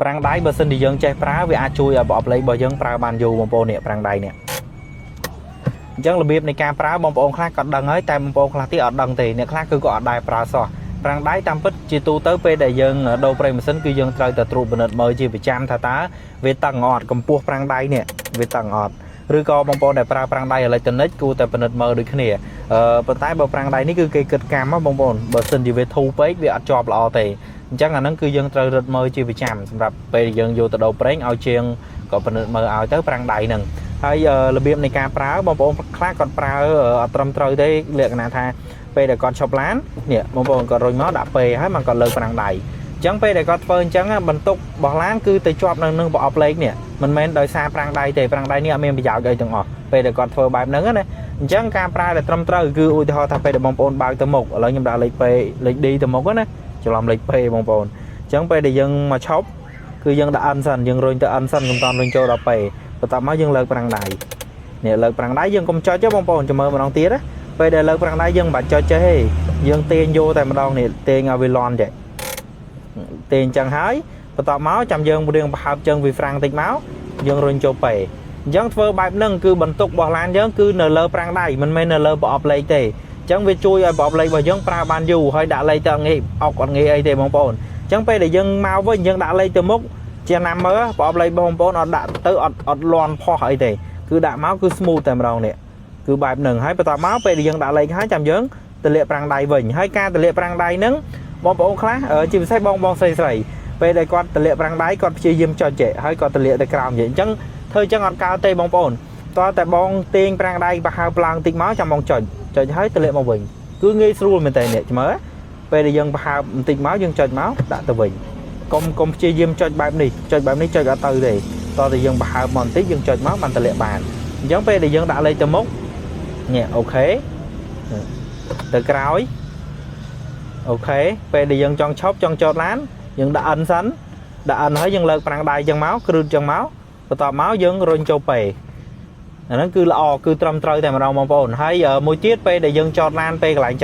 ប្រាំងដៃបើសិនជាយើងចេះប្រើវាអាចជួយឲ្យប្រអប់លេខរបស់យើងប្រើបានយូរបងប្អូននេះប្រាំងដៃនេះអញ្ចឹងរបៀបនៃការប្រើបងប្អូនខ្លះក៏ដឹងហើយតែបងប្អូនខ្លះទៀតអត់ដឹងទេអ្នកខ្លះគឺក៏អត់ដែរប្រើសោះប្រាំងដៃតាមពិតជាទូទៅពេលដែលយើងដូរប្រេងម៉ាស៊ីនគឺយើងត្រូវតែត្រួតពិនិត្យមើលជាប្រចាំថាតើវាតឹងអត់កម្ពស់ប្រាំងដៃនេះវាតឹងអត់ឬក៏បងប្អូនដែលប្រើប្រាំងដៃអេឡិចត្រូនិកគួរតែពិនិត្យមើលដូចគ្នាប៉ុន្តែបើប្រាំងដៃនេះគឺគេគិតកម្មបងប្អូនបើសិនជាវាធូរពេកវាអត់ជាប់ល្អទេអញ្ចឹងអាហ្នឹងគឺយើងត្រូវរត់មើលជាប្រចាំសម្រាប់ពេលយើងយកទៅដូរប្រេងឲ្យជាងក៏ពិនិត្យមើលឲ្យទៅប្រាំងដៃហ្នឹងហើយរបៀបនៃការប្រើបងប្អូនខ្លះគាត់ប្រើអត់ត្រឹមត្រូវទេលក្ខណៈថាពេលដែលគាត់ឈប់ឡាននេះបងប្អូនគាត់រុញមកដាក់ពេហើយมันគាត់លើប្រាំងដៃអញ្ចឹងពេលដែលគាត់ធ្វើអញ្ចឹងបន្ទុករបស់ឡានគឺទៅជាប់នៅនឹងប្រអប់លេខនេះមិនមែនដោយសារប្រាំងដៃទេប្រាំងដៃនេះអត់មានប្រយោជន៍អីទាំងអស់ពេលដែលគាត់ធ្វើបែបហ្នឹងណាអញ្ចឹងការប្រើដែលត្រឹមត្រូវគឺឧទាហរណ៍ថាពេលដែលបងប្អូនបើកទៅមុខឥឡូវខ្ញុំដាក់លេខ P លេខ D ទៅមុខណាច្រឡំលេខ P បងប្អូនអញ្ចឹងពេលដែលយើងមកឈប់គឺយើងដាក់ N សិនយើងរុញទៅ N សិនកុំតន់រុញចូលដល់ P បន្ទាប់មកយើងលើកប្រាំងដៃនេះលើកប្រាំងដៃយើងកុំចុចទេបងប្អូនចាំមើលម្ដងទៀតណាពេលដែលលើកប្រាំងដៃយើងមិនបាច់ចុចទេយើងទាញយកតែម្ដងនេះទាញឲ្យវាលន់ចេះទាញអញ្ចឹងហើយបន្ទាប់មកចាំយើងរៀងប្រហើបជើងវាហ្វ្រាំងតិចមកយើងរុញចូលពេអញ្ចឹងធ្វើបែបហ្នឹងគឺបន្ទុករបស់ឡានយើងគឺនៅលើប្រាំងដៃមិនមែននៅលើប្រអប់លេខទេអញ្ចឹងវាជួយឲ្យប្រអប់លេខរបស់យើងប្រើបានយូរហើយដាក់លេខទៅងាយអុកអត់ងាយអីទេបងប្អូនអញ្ចឹងពេលដែលយើងមកវិញយើងដាក់លេខទៅមុខជាណាំមើលប្រអប់លេខបងប្អូនអត់ដាក់ទៅអត់លន់ផុសអីទេគឺដាក់មកគឺ smooth តែម្ដងនេះគឺបែបហ្នឹងហើយបន្ទាប់មកពេលដែលយើងដាក់លេខហើយចាំយើងទម្លាក់ប្រាំងដៃវិញហើយការទម្លាក់ប្រាំងដៃហ្នឹងបងប្អូនខ្លះជាពិសេសបងស្រីពេលដែលគាត់ទម្លាក់ប្រាំងដៃគាត់ព្យាយាមចុចចេះហើយគាត់ទម្លាក់ទៅក្រោមចេះអញ្ចឹងធ្វើអញ្ចឹងអត់កើតទេបងប្អូនតើតែបងទាញប្រាំងដៃប្រហើបឡើងតិចមកចាំបងចុចហើយទម្លាក់មកវិញគឺងាយស្រួលមែនតើនេះមើលពេលដែលយើងប្រហើបបន្តិចមកយើងចុចមកដាក់ទៅវិញកុំព្យាយាមចុចបែបនេះចុចអត់ទៅទេតើតែយើងប្រហើបមកបន្តិចយើងចុចមកបានទម្លាក់បានអញ្ចឹងពេលដែលយើងដាក់លេខទៅមុខនេះអូខេទៅក្រោយអូខេពេលដែលយើងចង់ឈប់ចង់ចតឡានយើងដាក់ N សិនដាក់ N ហើយយើងលើកប្រាំងដៃចឹងមកគ្រឿនចឹងមកបន្ទាប់មកយើងរុញចូលពេអាហ្នឹងគឺល្អគឺត្រឹមត្រូវតែម្ដងបងប្អូនហើយមួយទៀតពេលដែលយើងចតឡានពេលកន្លែង